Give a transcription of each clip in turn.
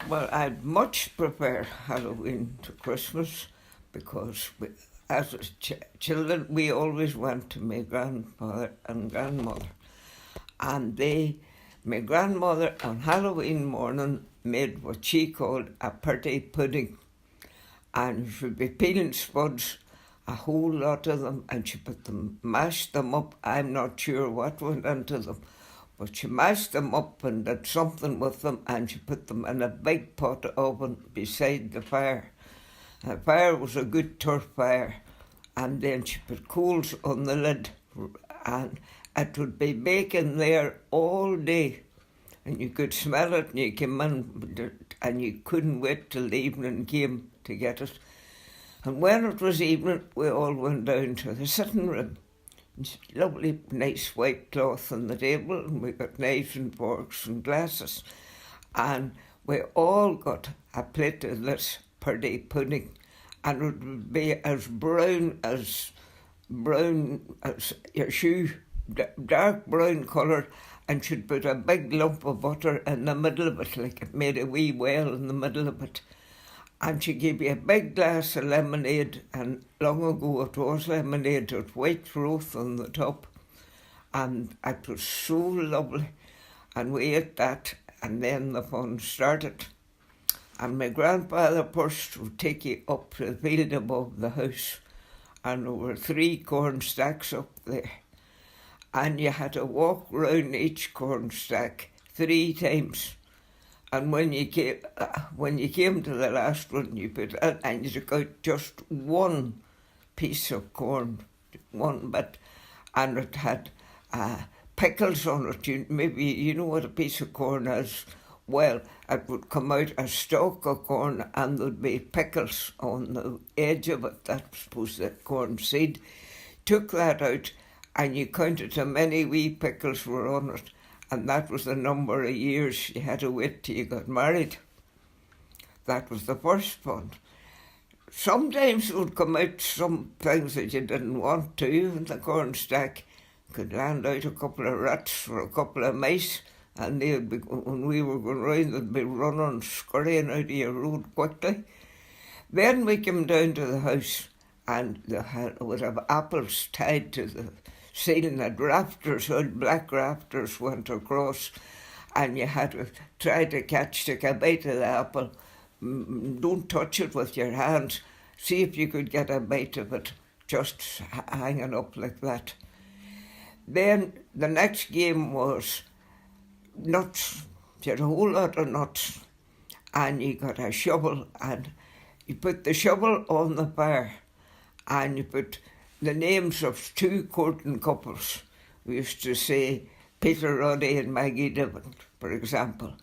Well, I'd much prefer Halloween to Christmas because as children we always went to my grandfather and grandmother, and my grandmother on Halloween morning made what she called a pretty pudding, and she'd be peeling spuds, a whole lot of them, and she mashed them up. I'm not sure what went into them, but she mashed them up and did something with them, and she put them in a big pot oven beside the fire. The fire was a good turf fire, and then she put coals on the lid, and it would be baking there all day, and you could smell it, and you came in, and you couldn't wait till the evening came to get it. And when it was evening, we all went down to the sitting room. Lovely, nice white cloth on the table, and we got knives and forks and glasses, and we all got a plate of this pretty pudding, and it would be as brown as your shoe, dark brown colour, and she'd put a big lump of butter in the middle of it, like it made a wee well in the middle of it. And she gave you a big glass of lemonade, and long ago it was lemonade with white froth on the top, and it was so lovely. And we ate that, and then the fun started. And my grandfather first would take you up to the field above the house, and there were 3 corn stacks up there, and you had to walk round each corn stack 3 times. And when you came to the last one, you put in, and you took out just one piece of corn, one bit, and it had pickles on it. Maybe you know what a piece of corn is. Well, it would come out a stalk of corn, and there'd be pickles on the edge of it. That's supposed the corn seed. Took that out, and you counted how many wee pickles were on it. And that was the number of years you had to wait till you got married. That was the first fun. Sometimes it would come out some things that you didn't want to in the corn stack. Could land out a couple of rats or a couple of mice, and they'd be, when we were going round, they'd be running, scurrying out of your road quickly. Then we came down to the house, and they would have apples tied to the ceiling, that rafters, old black rafters went across, and you had to try to take a bite of the apple. Don't touch it with your hands. See if you could get a bite of it, just hanging up like that. Then the next game was nuts. You had a whole lot of nuts, and you got a shovel, and you put the shovel on the fire, and you put the names of 2 courting couples. We used to say Peter Roddy and Maggie Divan, for example.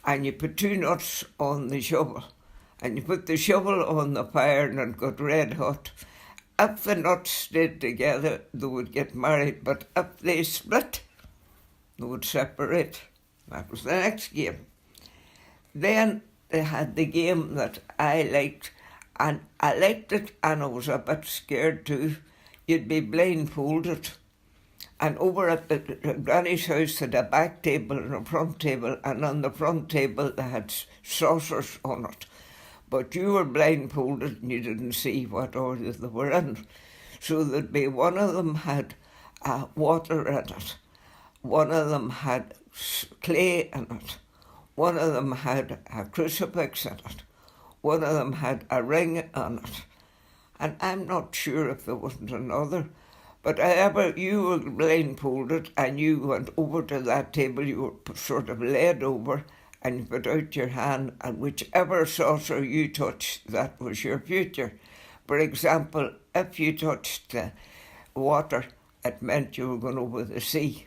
And you put 2 nuts on the shovel, and you put the shovel on the fire, and it got red hot. If the nuts stayed together, they would get married, but if they split, they would separate. That was the next game. Then they had the game that I liked, and I liked it, and I was a bit scared too. You'd be blindfolded, and over at the granny's house had a back table and a front table, and on the front table they had saucers on it, but you were blindfolded and you didn't see what order they were in. So there'd be one of them had water in it, one of them had clay in it, one of them had a crucifix in it, one of them had a ring on it, and I'm not sure if there wasn't another. But however, you were blindfolded and you went over to that table, you were sort of led over, and you put out your hand, and whichever saucer you touched, that was your future. For example, if you touched the water, it meant you were going over the sea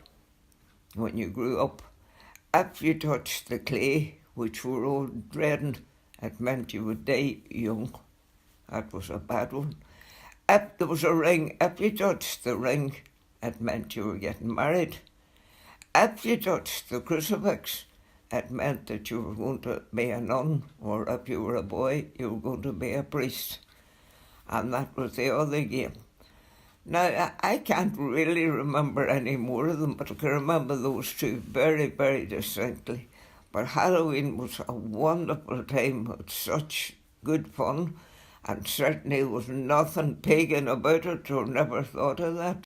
when you grew up. If you touched the clay, which were old dreading, it meant you would die young. That was a bad one. If there was a ring, if you touched the ring, it meant you were getting married. If you touched the crucifix, it meant that you were going to be a nun, or if you were a boy, you were going to be a priest. And that was the other game. Now, I can't really remember any more of them, but I can remember those 2 very, very distinctly. But Halloween was a wonderful time with such good fun, and certainly was nothing pagan about it, or never thought of that.